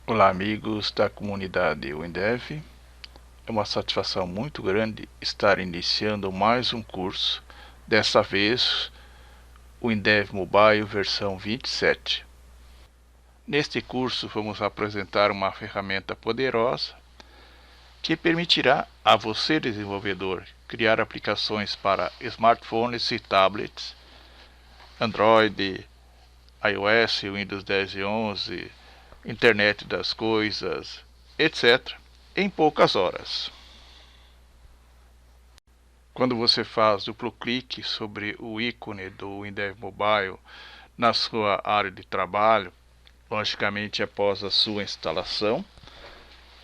Olá amigos da comunidade WinDev, é uma satisfação muito grande estar iniciando mais um curso, dessa vez o WinDev Mobile versão 27. Neste curso vamos apresentar uma ferramenta poderosa que permitirá a você, desenvolvedor, criar aplicações para smartphones e tablets, Android, iOS, Windows 10 e 11, Internet das Coisas, etc., em poucas horas. Quando você faz duplo clique sobre o ícone do WinDev Mobile na sua área de trabalho, logicamente após a sua instalação,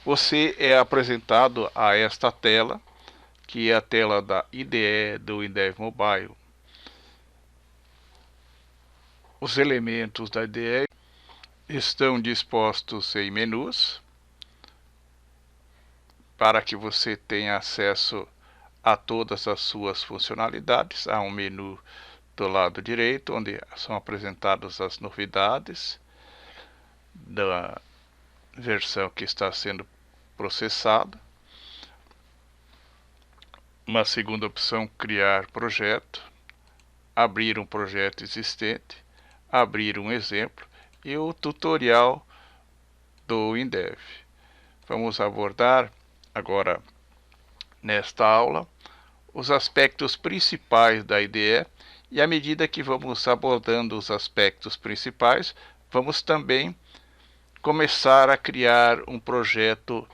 você é apresentado a esta tela, que é a tela da IDE do WinDev Mobile. Os elementos da IDE estão dispostos em menus, para que você tenha acesso a todas as suas funcionalidades. Há um menu do lado direito, onde são apresentadas as novidades da versão que está sendo processada. Uma segunda opção, criar projeto, abrir um projeto existente, abrir um exemplo e o tutorial do WinDev. Vamos abordar agora nesta aula os aspectos principais da IDE, e à medida que vamos abordando os aspectos principais, vamos também começar a criar um projeto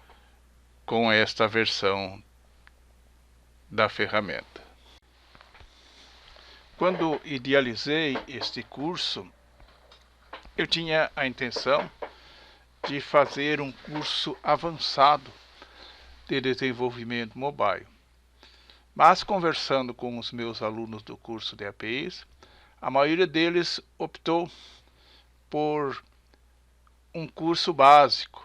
com esta versão da ferramenta. Quando idealizei este curso, eu tinha a intenção de fazer um curso avançado de desenvolvimento mobile. Mas conversando com os meus alunos do curso de APIs, a maioria deles optou por um curso básico,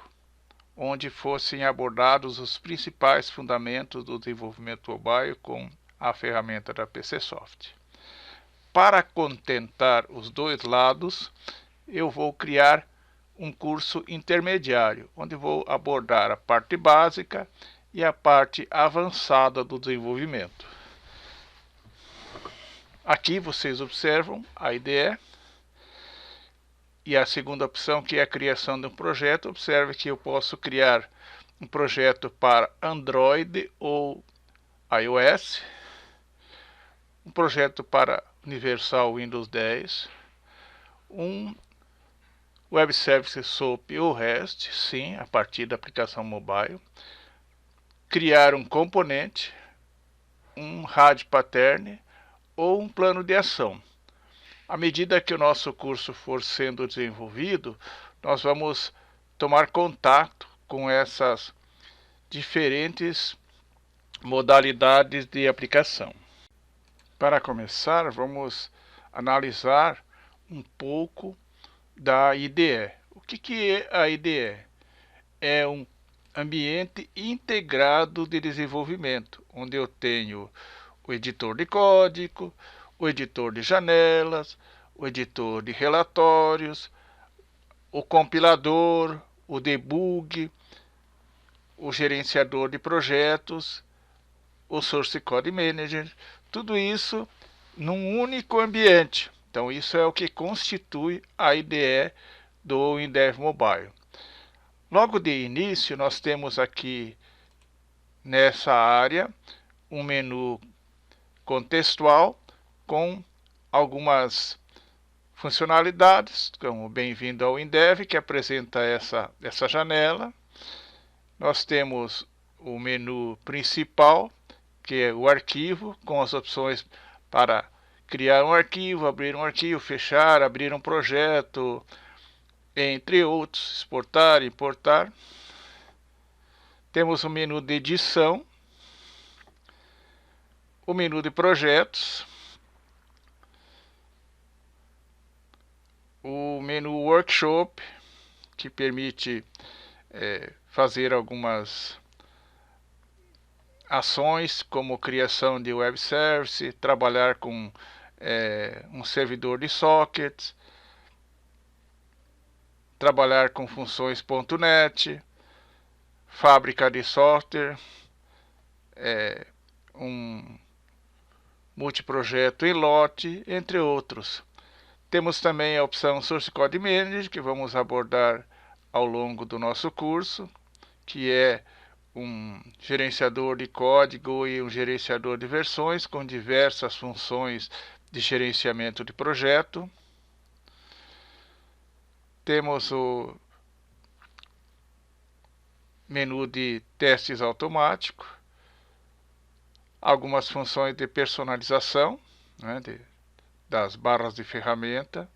onde fossem abordados os principais fundamentos do desenvolvimento mobile com a ferramenta da PCsoft. Para contentar os dois lados, eu vou criar um curso intermediário, onde vou abordar a parte básica e a parte avançada do desenvolvimento. Aqui vocês observam a IDE e a segunda opção, que é a criação de um projeto. Observe que eu posso criar um projeto para Android ou iOS, um projeto para Universal Windows 10, um Web Service SOAP ou REST, sim, a partir da aplicação mobile, criar um componente, um RAD pattern ou um plano de ação. À medida que o nosso curso for sendo desenvolvido, nós vamos tomar contato com essas diferentes modalidades de aplicação. Para começar, vamos analisar um pouco da IDE. O que é a IDE? É um ambiente integrado de desenvolvimento, onde eu tenho o editor de código, o editor de janelas, o editor de relatórios, o compilador, o debug, o gerenciador de projetos, o Source Code Manager, tudo isso num único ambiente. Então isso é o que constitui a IDE do WinDev Mobile. Logo de início, nós temos aqui nessa área um menu contextual com algumas funcionalidades, como bem-vindo ao WinDev, que apresenta essa janela. Nós temos o menu principal, que é o arquivo, com as opções para criar um arquivo, abrir um arquivo, fechar, abrir um projeto, entre outros, exportar, importar. Temos o menu de edição, o menu de projetos, o menu workshop, que permite fazer algumas ações, como criação de web service, trabalhar com um servidor de sockets, trabalhar com funções .NET, fábrica de software, um multiprojeto em lote, entre outros. Temos também a opção Source Code Manager, que vamos abordar ao longo do nosso curso, que é um gerenciador de código e um gerenciador de versões com diversas funções de gerenciamento de projeto. Temos o menu de testes automáticos, algumas funções de personalização, né, das barras de ferramenta,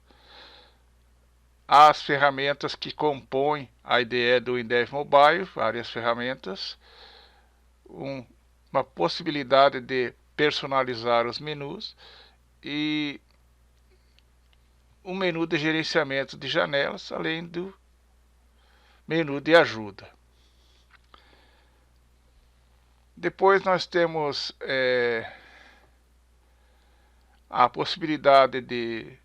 as ferramentas que compõem a IDE do Indev Mobile, várias ferramentas, uma possibilidade de personalizar os menus e um menu de gerenciamento de janelas, além do menu de ajuda. Depois nós temos a possibilidade de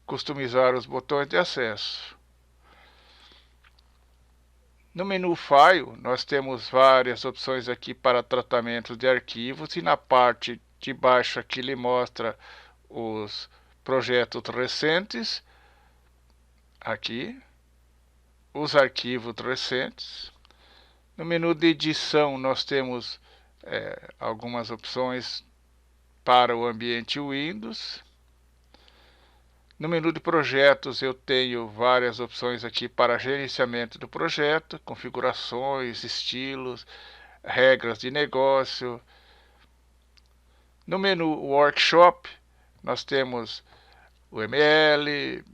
customizar os botões de acesso. No menu File, nós temos várias opções aqui para tratamento de arquivos, e na parte de baixo aqui ele mostra os projetos recentes, aqui, os arquivos recentes. No menu de edição nós temos algumas opções para o ambiente Windows. No menu de projetos eu tenho várias opções aqui para gerenciamento do projeto, configurações, estilos, regras de negócio. No menu Workshop nós temos o ML,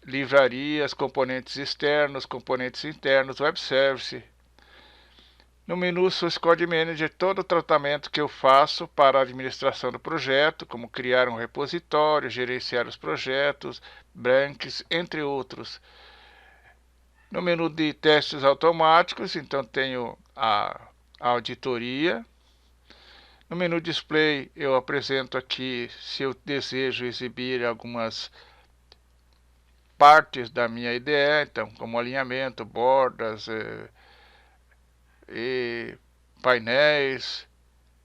livrarias, componentes externos, componentes internos, web service. No menu Source Code Manager, todo o tratamento que eu faço para a administração do projeto, como criar um repositório, gerenciar os projetos, branches, entre outros. No menu de testes automáticos, então tenho a auditoria. No menu Display, eu apresento aqui se eu desejo exibir algumas partes da minha IDE, então, como alinhamento, bordas, e painéis,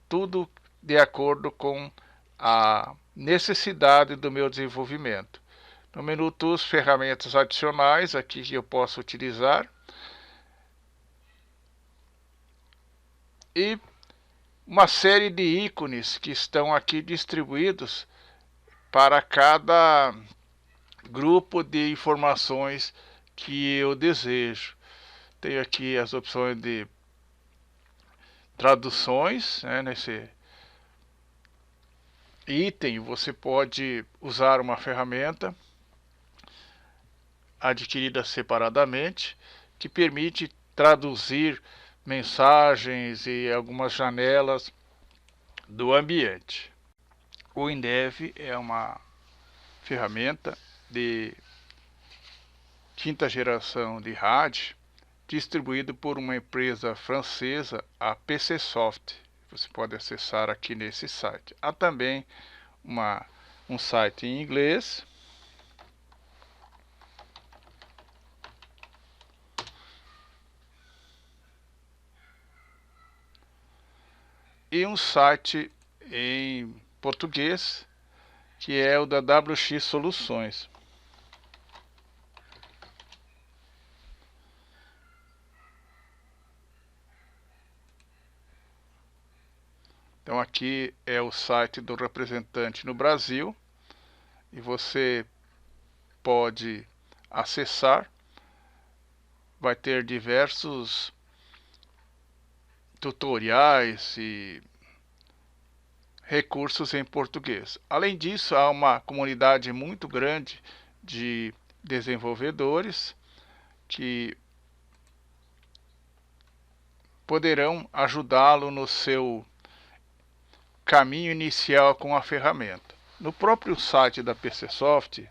tudo de acordo com a necessidade do meu desenvolvimento. No menu Tools, ferramentas adicionais, aqui que eu posso utilizar. E uma série de ícones que estão aqui distribuídos para cada grupo de informações que eu desejo. Tenho aqui as opções de traduções, né, nesse item você pode usar uma ferramenta adquirida separadamente que permite traduzir mensagens e algumas janelas do ambiente. O Indev é uma ferramenta de quinta geração de RAD, distribuído por uma empresa francesa, a PCsoft. Você pode acessar aqui nesse site. Há também um site em inglês. E um site em português, que é o da WX Soluções. Então aqui é o site do representante no Brasil e você pode acessar. Vai ter diversos tutoriais e recursos em português. Além disso, há uma comunidade muito grande de desenvolvedores que poderão ajudá-lo no seu caminho inicial com a ferramenta. No próprio site da PCsoft,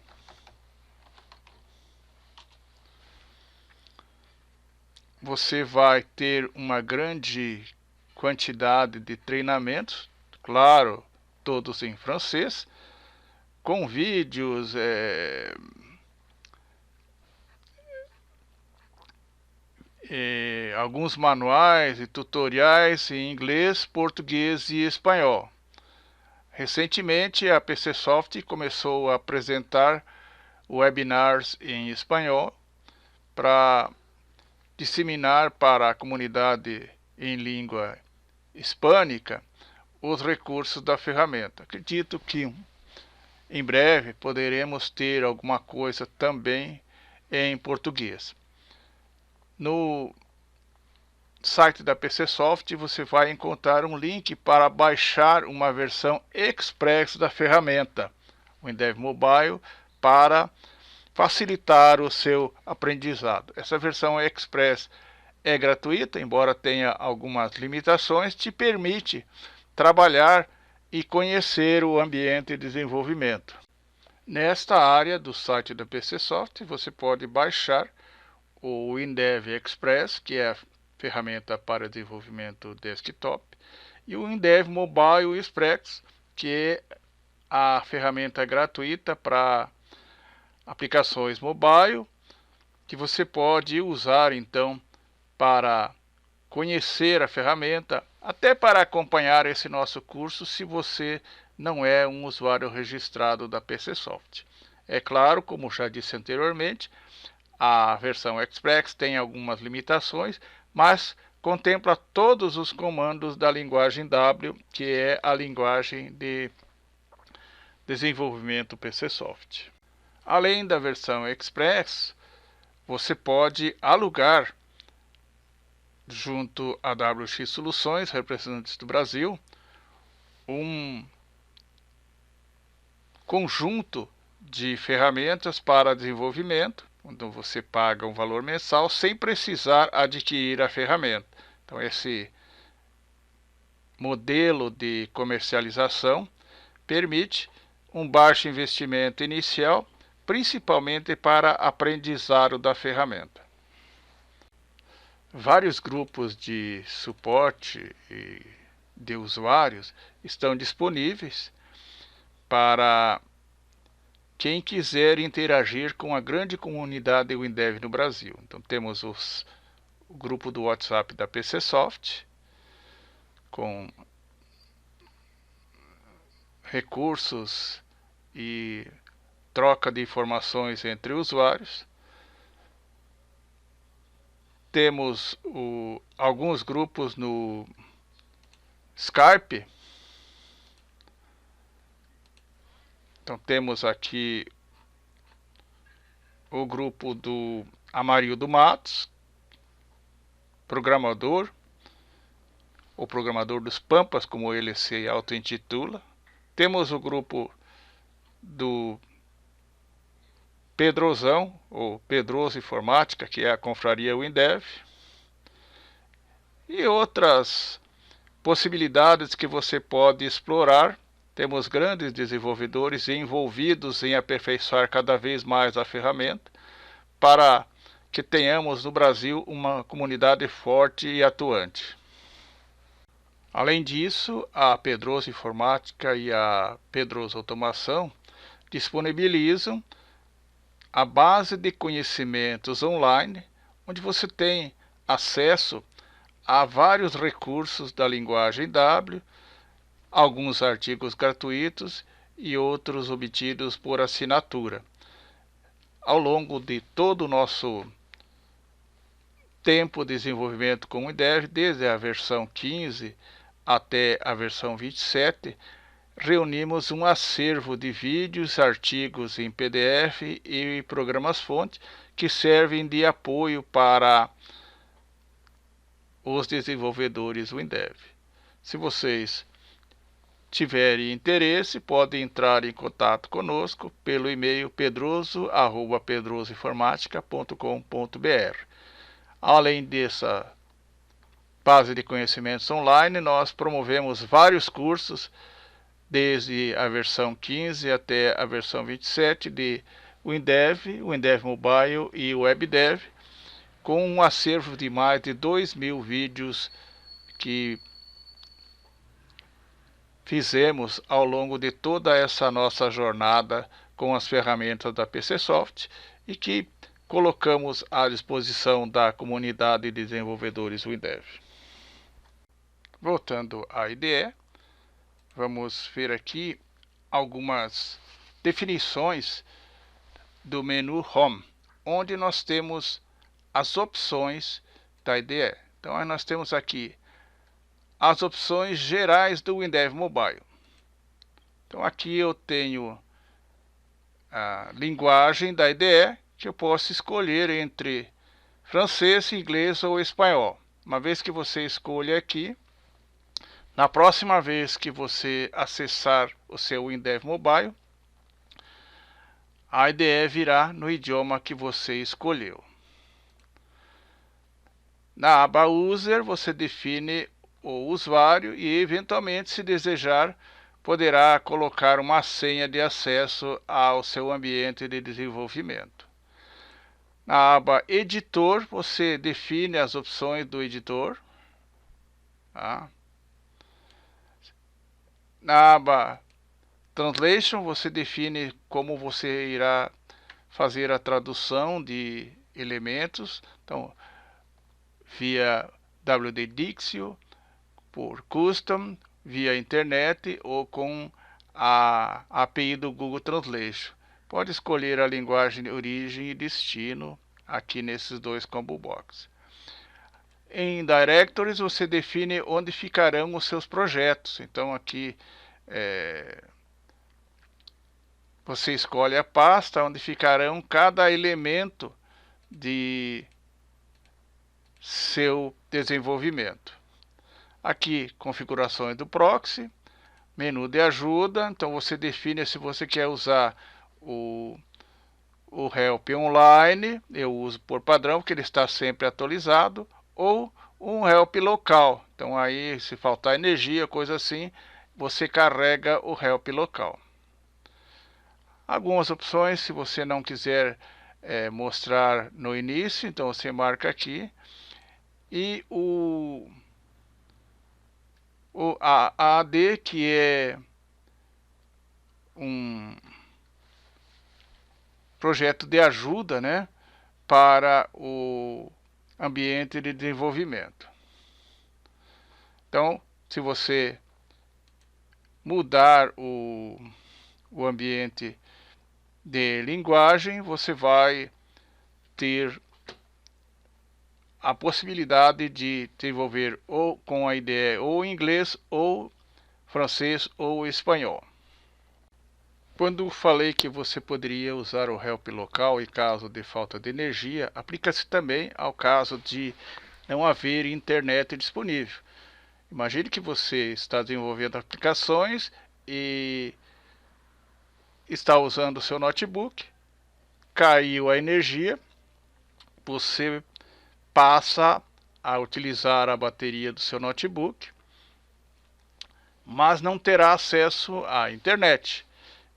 você vai ter uma grande quantidade de treinamentos, claro, todos em francês, com vídeos, alguns manuais e tutoriais em inglês, português e espanhol. Recentemente, a PCsoft começou a apresentar webinars em espanhol para disseminar para a comunidade em língua hispânica os recursos da ferramenta. Acredito que em breve poderemos ter alguma coisa também em português. No site da PCsoft você vai encontrar um link para baixar uma versão express da ferramenta WinDev Mobile para facilitar o seu aprendizado. Essa versão express é gratuita, embora tenha algumas limitações, te permite trabalhar e conhecer o ambiente de desenvolvimento. Nesta área do site da PCsoft, você pode baixar o WinDev Express, que é a ferramenta para desenvolvimento desktop, e o WinDev Mobile Express, que é a ferramenta gratuita para aplicações mobile, que você pode usar então para conhecer a ferramenta, até para acompanhar esse nosso curso se você não é um usuário registrado da PCsoft. É claro, como já disse anteriormente, a versão Express tem algumas limitações, mas contempla todos os comandos da linguagem W, que é a linguagem de desenvolvimento PCsoft. Além da versão Express, você pode alugar junto à WX Soluções, representantes do Brasil, um conjunto de ferramentas para desenvolvimento, onde você paga um valor mensal sem precisar adquirir a ferramenta. Então esse modelo de comercialização permite um baixo investimento inicial, principalmente para aprendizado da ferramenta. Vários grupos de suporte e de usuários estão disponíveis para quem quiser interagir com a grande comunidade WinDev no Brasil. Então temos o grupo do WhatsApp da PCsoft, com recursos e troca de informações entre usuários. Temos alguns grupos no Skype. Então temos aqui o grupo do Amarildo Matos, programador, ou programador dos Pampas, como ele se auto-intitula. Temos o grupo do Pedrozão, ou Pedroso Informática, que é a confraria WinDev, e outras possibilidades que você pode explorar. Temos grandes desenvolvedores envolvidos em aperfeiçoar cada vez mais a ferramenta, para que tenhamos no Brasil uma comunidade forte e atuante. Além disso, a Pedroso Informática e a Pedroso Automação disponibilizam a base de conhecimentos online, onde você tem acesso a vários recursos da linguagem W, alguns artigos gratuitos e outros obtidos por assinatura. Ao longo de todo o nosso tempo de desenvolvimento com o WinDev, desde a versão 15 até a versão 27, reunimos um acervo de vídeos, artigos em PDF e programas-fonte que servem de apoio para os desenvolvedores WinDev. Se vocês tiverem interesse, podem entrar em contato conosco pelo e-mail pedroso@pedrosoinformatica.com.br. Além dessa base de conhecimentos online, nós promovemos vários cursos, desde a versão 15 até a versão 27 de WinDev, WinDev Mobile e WebDev, com um acervo de mais de 2.000 vídeos que fizemos ao longo de toda essa nossa jornada com as ferramentas da PCsoft e que colocamos à disposição da comunidade de desenvolvedores WinDev. Voltando à IDE, vamos ver aqui algumas definições do menu Home, onde nós temos as opções da IDE. Então nós temos aqui as opções gerais do WinDev Mobile. Então aqui eu tenho a linguagem da IDE, que eu posso escolher entre francês, inglês ou espanhol. Uma vez que você escolha aqui, na próxima vez que você acessar o seu WinDev Mobile, a IDE virá no idioma que você escolheu. Na aba User, você define o usuário e, eventualmente, se desejar, poderá colocar uma senha de acesso ao seu ambiente de desenvolvimento. Na aba Editor, você define as opções do editor. Tá? Na aba Translation, você define como você irá fazer a tradução de elementos. Então, via WD-Dixio, por Custom, via internet ou com a API do Google Translation. Pode escolher a linguagem de origem e destino aqui nesses dois combo box. Em Directories você define onde ficarão os seus projetos. Então aqui você escolhe a pasta onde ficarão cada elemento de seu desenvolvimento. Aqui, configurações do proxy, menu de ajuda. Então você define se você quer usar o help online, eu uso por padrão, porque ele está sempre atualizado, ou um help local. Então aí, se faltar energia, coisa assim, você carrega o help local. Algumas opções, se você não quiser mostrar no início, então você marca aqui. E a AD, que é um projeto de ajuda, né, para o ambiente de desenvolvimento. Então, se você mudar o ambiente de linguagem, você vai ter a possibilidade de desenvolver ou com a IDE ou inglês, ou francês, ou espanhol. Quando falei que você poderia usar o help local em caso de falta de energia, aplica-se também ao caso de não haver internet disponível. Imagine que você está desenvolvendo aplicações e está usando o seu notebook, caiu a energia, você passa a utilizar a bateria do seu notebook, mas não terá acesso à internet.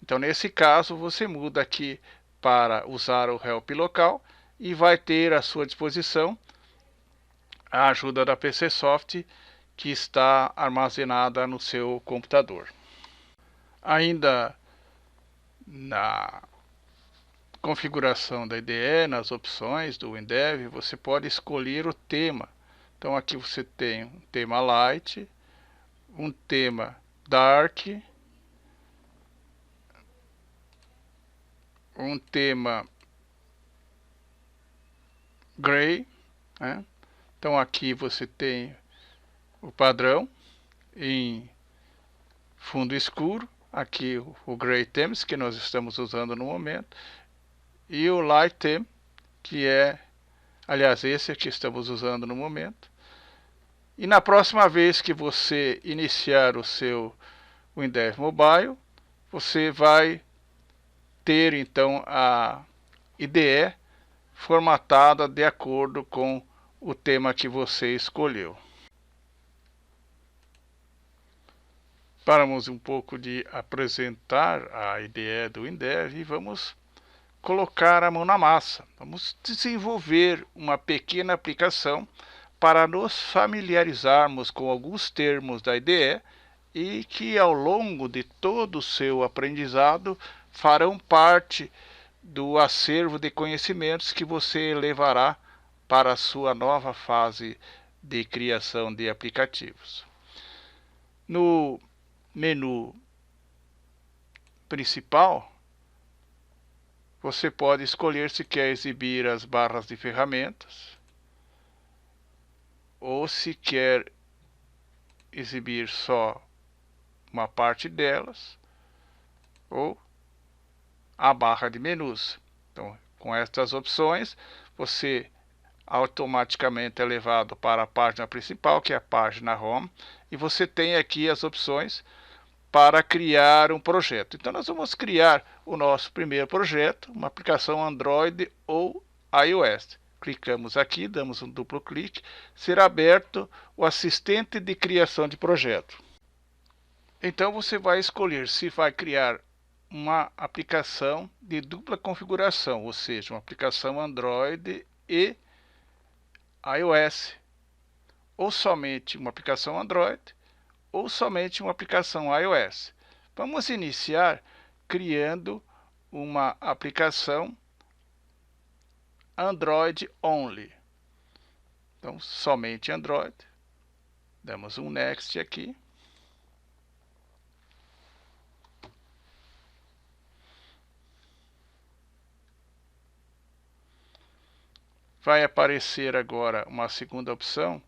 Então, nesse caso, você muda aqui para usar o help local e vai ter à sua disposição a ajuda da PCsoft, que está armazenada no seu computador. Ainda na configuração da IDE, nas opções do WinDev, você pode escolher o tema. Então aqui você tem um tema Light, um tema Dark, um tema Gray, né? Então aqui você tem o padrão em fundo escuro, aqui o Gray Themes, que nós estamos usando no momento, e o Light Theme, que é, aliás, esse que estamos usando no momento. E na próxima vez que você iniciar o seu WinDev Mobile, você vai ter então a IDE formatada de acordo com o tema que você escolheu. Paramos um pouco de apresentar a IDE do WinDev e vamos colocar a mão na massa. Vamos desenvolver uma pequena aplicação para nos familiarizarmos com alguns termos da IDE e que ao longo de todo o seu aprendizado farão parte do acervo de conhecimentos que você levará para a sua nova fase de criação de aplicativos. No menu principal, você pode escolher se quer exibir as barras de ferramentas ou se quer exibir só uma parte delas ou a barra de menus. Então, com estas opções, você automaticamente é levado para a página principal, que é a página Home, e você tem aqui as opções para criar um projeto. Então nós vamos criar o nosso primeiro projeto, uma aplicação Android ou iOS. Clicamos aqui, damos um duplo clique, será aberto o assistente de criação de projeto. Então você vai escolher se vai criar uma aplicação de dupla configuração, ou seja, uma aplicação Android e iOS, ou somente uma aplicação Android, ou somente uma aplicação iOS. Vamos iniciar criando uma aplicação Android Only. Então, somente Android. Damos um Next aqui. Vai aparecer agora uma segunda opção,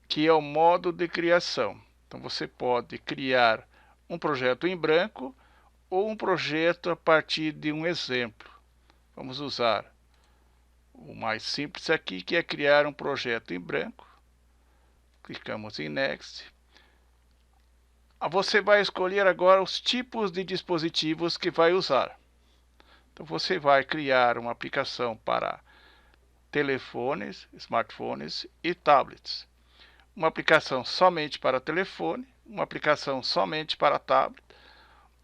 que é o modo de criação. Então você pode criar um projeto em branco ou um projeto a partir de um exemplo. Vamos usar o mais simples aqui, que é criar um projeto em branco. Clicamos em Next. Você vai escolher agora os tipos de dispositivos que vai usar. Então você vai criar uma aplicação para telefones, smartphones e tablets. Uma aplicação somente para telefone, uma aplicação somente para tablet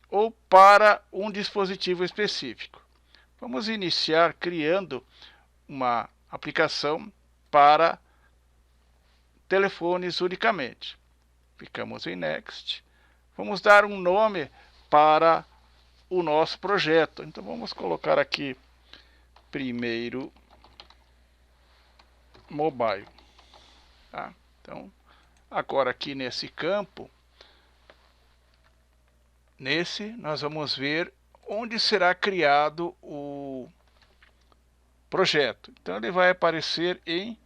ou para um dispositivo específico. Vamos iniciar criando uma aplicação para telefones unicamente. Clicamos em Next. Vamos dar um nome para o nosso projeto. Então vamos colocar aqui primeiro mobile. Tá? Então, agora aqui nesse campo, nós vamos ver onde será criado o projeto. Então ele vai aparecer em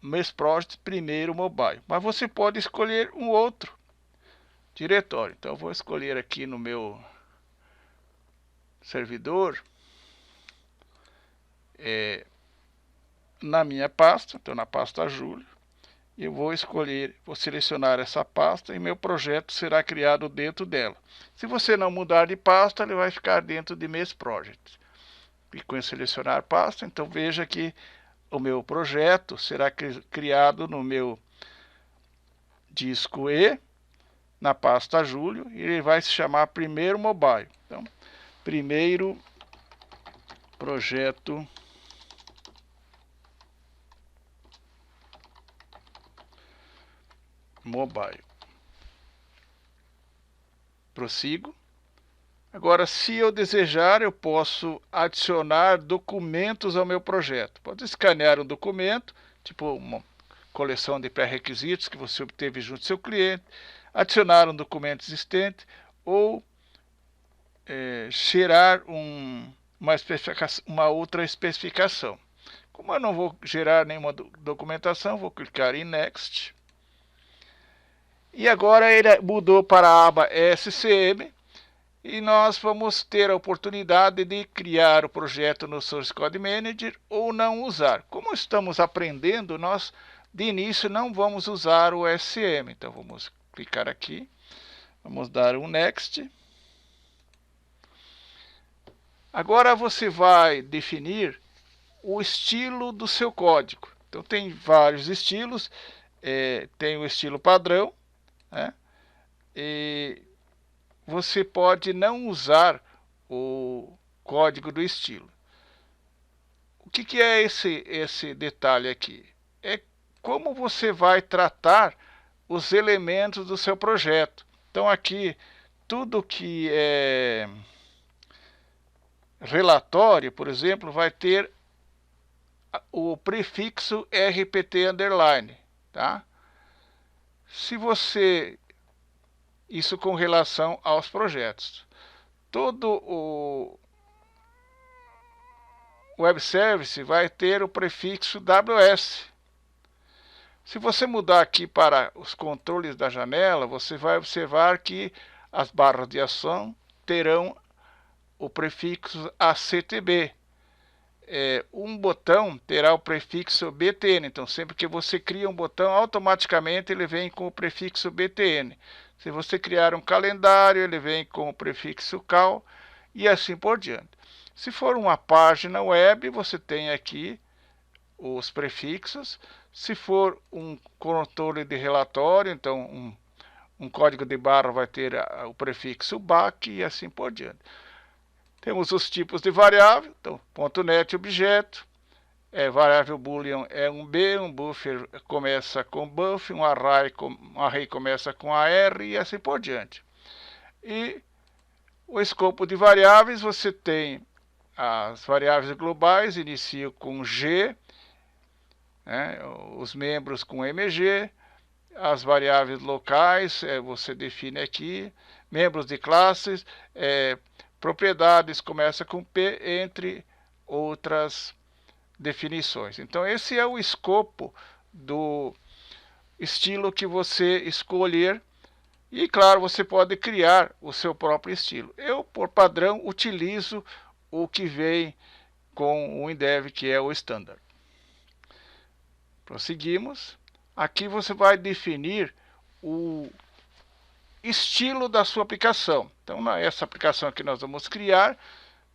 Mes Project primeiro mobile. Mas você pode escolher um outro diretório. Então eu vou escolher aqui no meu servidor, na minha pasta, então na pasta Júlio, eu vou selecionar essa pasta e meu projeto será criado dentro dela. Se você não mudar de pasta, ele vai ficar dentro de Mes Project. Clico em selecionar pasta, então veja que o meu projeto será criado no meu disco E, na pasta Júlio, e ele vai se chamar primeiro mobile. Então, primeiro projeto mobile. Prossigo. Agora, se eu desejar, eu posso adicionar documentos ao meu projeto. Pode escanear um documento, tipo uma coleção de pré-requisitos que você obteve junto ao seu cliente, adicionar um documento existente ou gerar uma outra especificação. Como eu não vou gerar nenhuma documentação, vou clicar em Next. E agora ele mudou para a aba SCM e nós vamos ter a oportunidade de criar o projeto no Source Code Manager ou não usar. Como estamos aprendendo, nós de início não vamos usar o SCM. Então vamos clicar aqui, vamos dar um Next. Agora você vai definir o estilo do seu código. Então tem vários estilos, tem o estilo padrão, né? E você pode não usar o código do estilo. O que é esse detalhe aqui? É como você vai tratar os elementos do seu projeto. Então aqui tudo que é relatório, por exemplo, vai ter o prefixo RPT underline, tá? Se você, isso com relação aos projetos, todo o web service vai ter o prefixo WS. Se você mudar aqui para os controles da janela, você vai observar que as barras de ação terão o prefixo ACTB. Um botão terá o prefixo BTN, então sempre que você cria um botão, automaticamente ele vem com o prefixo BTN. Se você criar um calendário, ele vem com o prefixo CAL e assim por diante. Se for uma página web, você tem aqui os prefixos. Se for um controle de relatório, então um código de barra vai ter o prefixo BAC e assim por diante. Temos os tipos de variável, então .NET objeto, variável boolean é um B, um buffer começa com buff, um array começa com AR e assim por diante. E o escopo de variáveis, você tem as variáveis globais, inicio com G, né, os membros com MG, as variáveis locais, você define aqui, membros de classes, propriedades começa com P, entre outras definições. Então esse é o escopo do estilo que você escolher. E claro, você pode criar o seu próprio estilo. Eu, por padrão, utilizo o que vem com o InDev, que é o standard. Prosseguimos. Aqui você vai definir o estilo da sua aplicação. Então, nessa aplicação que nós vamos criar,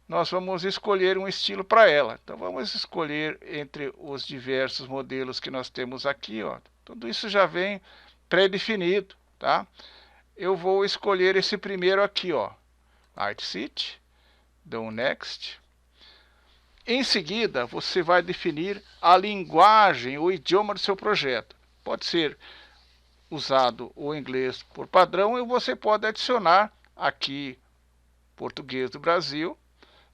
nós vamos escolher um estilo para ela. Então, vamos escolher entre os diversos modelos que nós temos aqui. Ó. Tudo isso já vem pré-definido, tá? Eu vou escolher esse primeiro aqui, ó, ArtSeed, dou um Next. Em seguida, você vai definir a linguagem, o idioma do seu projeto. Pode ser usado o inglês por padrão e você pode adicionar aqui português do Brasil.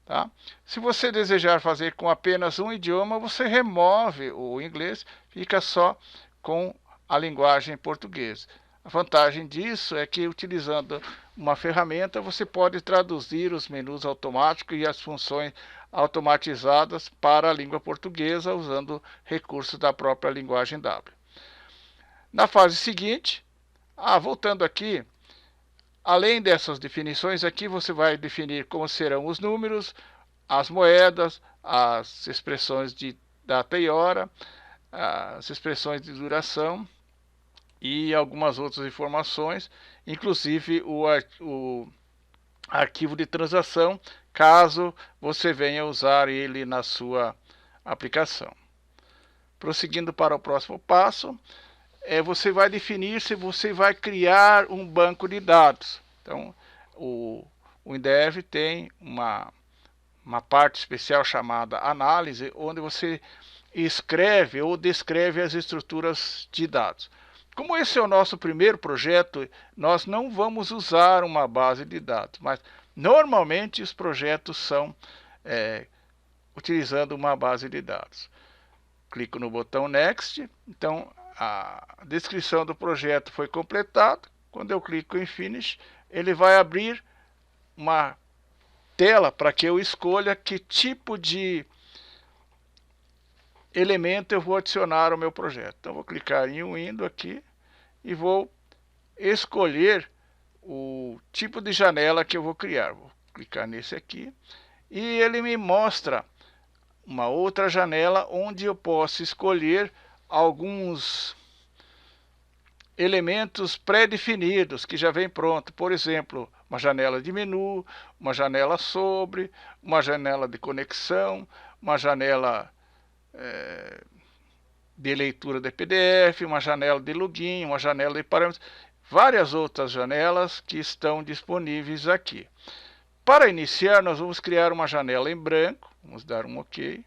Tá? Se você desejar fazer com apenas um idioma, você remove o inglês, fica só com a linguagem portuguesa. A vantagem disso é que, utilizando uma ferramenta, você pode traduzir os menus automáticos e as funções automatizadas para a língua portuguesa, usando recursos da própria linguagem W. Na fase seguinte, voltando aqui, além dessas definições aqui, você vai definir como serão os números, as moedas, as expressões de data e hora, as expressões de duração e algumas outras informações, inclusive o arquivo de transação, caso você venha usar ele na sua aplicação. Prosseguindo para o próximo passo, você vai definir se você vai criar um banco de dados. Então, o InDev tem uma parte especial chamada análise, onde você escreve ou descreve as estruturas de dados. Como esse é o nosso primeiro projeto, nós não vamos usar uma base de dados, mas normalmente os projetos são utilizando uma base de dados. Clico no botão Next, então a descrição do projeto foi completada. Quando eu clico em Finish, ele vai abrir uma tela para que eu escolha que tipo de elemento eu vou adicionar ao meu projeto. Então vou clicar em Window aqui e vou escolher o tipo de janela que eu vou criar. Vou clicar nesse aqui e ele me mostra uma outra janela onde eu posso escolher alguns elementos pré-definidos que já vem pronto. Por exemplo, uma janela de menu, uma janela sobre, uma janela de conexão, uma janela de leitura de PDF, uma janela de login, uma janela de parâmetros, várias outras janelas que estão disponíveis aqui. Para iniciar, nós vamos criar uma janela em branco, vamos dar um OK,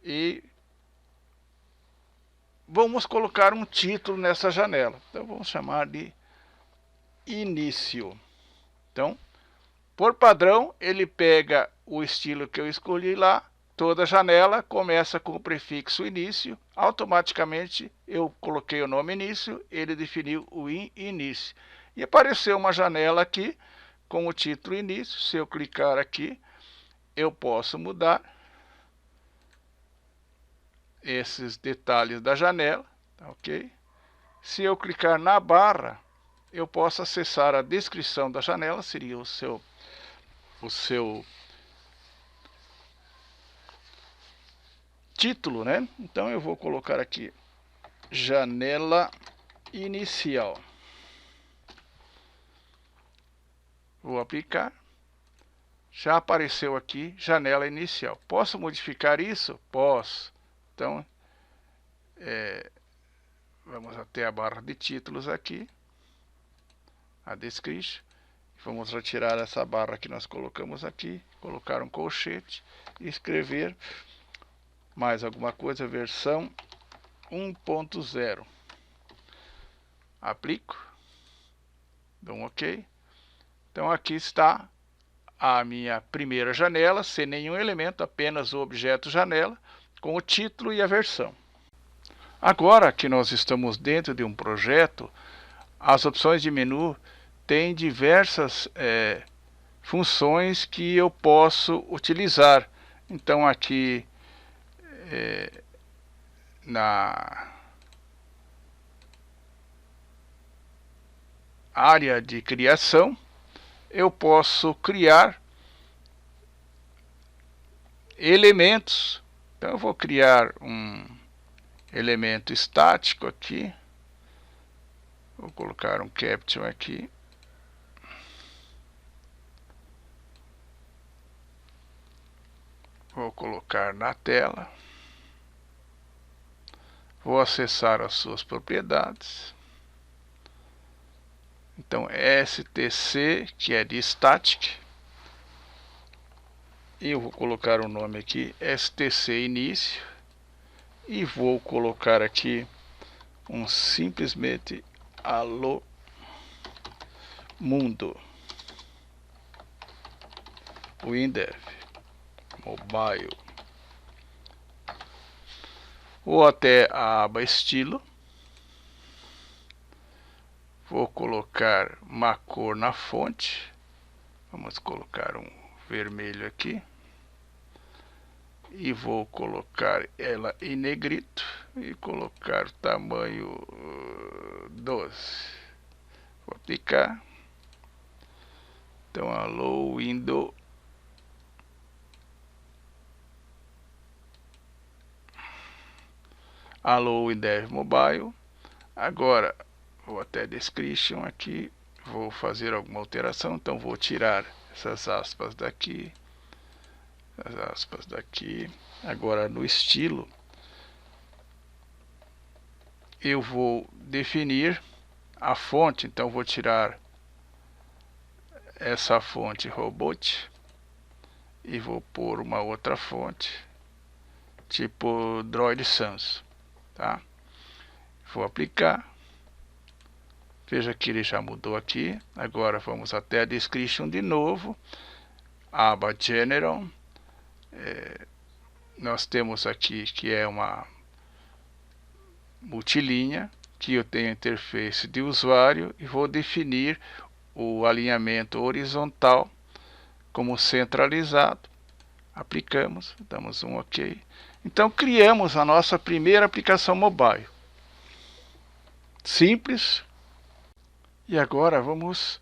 e vamos colocar um título nessa janela. Então vamos chamar de Início. Então, por padrão, ele pega o estilo que eu escolhi lá, toda janela começa com o prefixo início, automaticamente eu coloquei o nome início, ele definiu o início. E apareceu uma janela aqui com o título início. Se eu clicar aqui, eu posso mudar esses detalhes da janela, tá, ok? Se eu clicar na barra, eu posso acessar a descrição da janela, seria o seu título, né? Então eu vou colocar aqui janela inicial. Vou aplicar. Já apareceu aqui janela inicial. Posso modificar isso? Posso. Então, vamos até a barra de títulos aqui, a descrição. Vamos retirar essa barra que nós colocamos aqui, colocar um colchete e escrever mais alguma coisa, versão 1.0. Aplico, dou um OK. Então aqui está a minha primeira janela, sem nenhum elemento, apenas o objeto janela, com o título e a versão. Agora que nós estamos dentro de um projeto, as opções de menu têm diversas funções que eu posso utilizar. Então aqui na área de criação, eu posso criar elementos. Então eu vou criar um elemento estático aqui. Vou colocar um caption aqui. Vou colocar na tela. Vou acessar as suas propriedades. Então, STC, que é de static. E eu vou colocar o nome aqui, STC início. E vou colocar aqui simplesmente alô mundo WinDev Mobile. Vou até a aba estilo. Vou colocar uma cor na fonte. Vamos colocar um vermelho aqui. E vou colocar ela em negrito. E colocar tamanho 12. Vou aplicar. Então, alô window. Alô WinDev Mobile. Agora vou até description aqui, vou fazer alguma alteração, então vou tirar essas aspas daqui, as aspas daqui. Agora no estilo, eu vou definir a fonte, então vou tirar essa fonte robot e vou pôr uma outra fonte, tipo Droid Sans, tá? Vou aplicar. Veja que ele já mudou aqui. Agora vamos até a description de novo. Aba General. Nós temos aqui que é uma multilinha, que eu tenho interface de usuário e vou definir o alinhamento horizontal como centralizado. Aplicamos, damos um OK. Então criamos a nossa primeira aplicação mobile. Simples. E agora vamos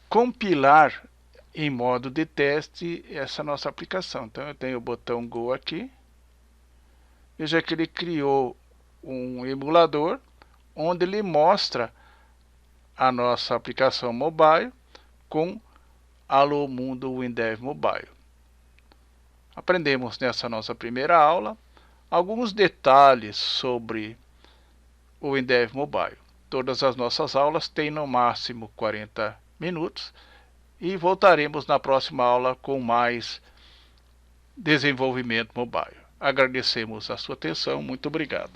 compilar em modo de teste essa nossa aplicação. Então eu tenho o botão Go aqui. Veja que ele criou um emulador onde ele mostra a nossa aplicação mobile com Alô Mundo WinDev Mobile. Aprendemos nessa nossa primeira aula alguns detalhes sobre o WinDev Mobile. Todas as nossas aulas têm no máximo 40 minutos e voltaremos na próxima aula com mais desenvolvimento mobile. Agradecemos a sua atenção, muito obrigado.